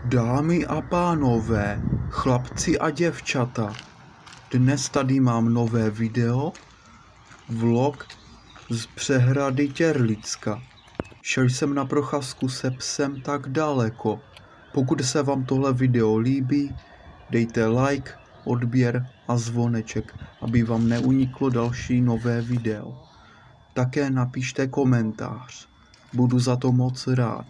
Dámy a pánové, chlapci a děvčata, dnes tady mám nové video, vlog z přehrady Těrlicka. Šel jsem na procházku se psem tak daleko. Pokud se vám tohle video líbí, dejte like, odběr a zvoneček, aby vám neuniklo další nové video. Také napište komentář, budu za to moc rád.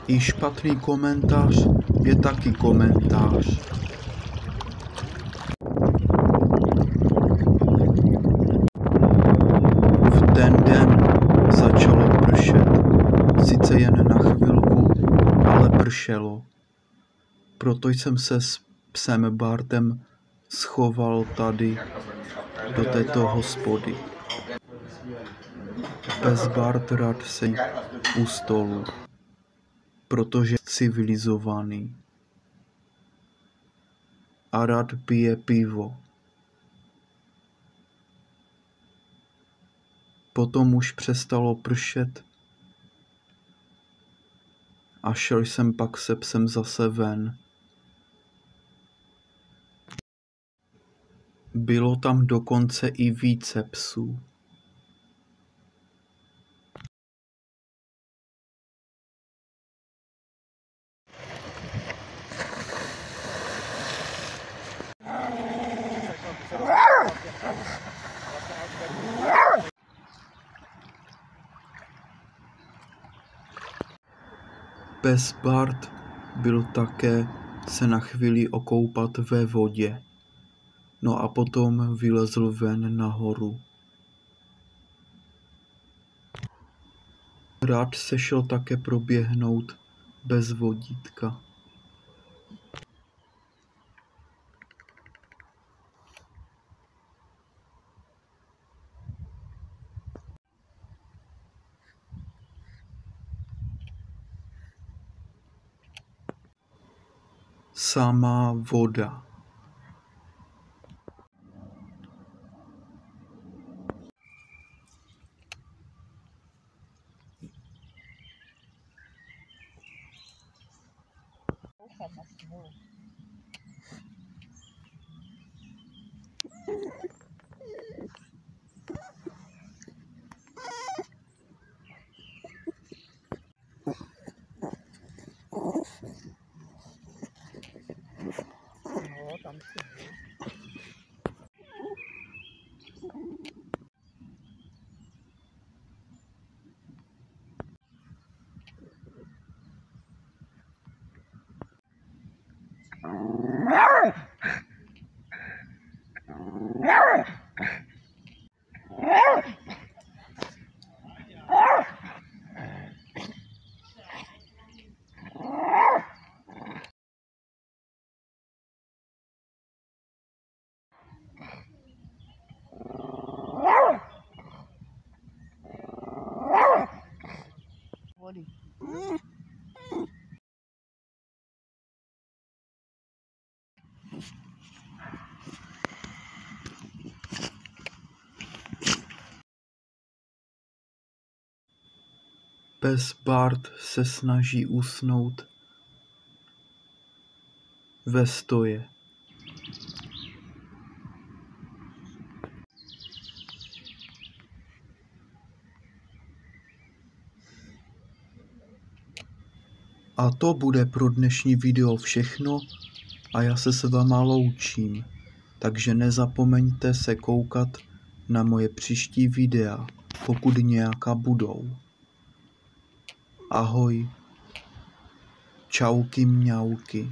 I špatný komentář je taky komentář. V ten den začalo pršet. Sice jen na chvilku, ale pršelo. Proto jsem se s psem Bartem schoval tady do této hospody. Pes Bart rád sedí u stolu, protože je civilizovaný a rád pije pivo. Potom už přestalo pršet a šel jsem pak se psem zase ven. Bylo tam dokonce i více psů. Pes Bart byl také se na chvíli okoupat ve vodě, no a potom vylezl ven nahoru. Rád se šel také proběhnout bez vodítka. Samá voda. Pes Bart se snaží usnout ve stoje. A to bude pro dnešní video všechno a já se s váma loučím, takže nezapomeňte se koukat na moje příští videa, pokud nějaká budou. Ahoj, čauky mňauky.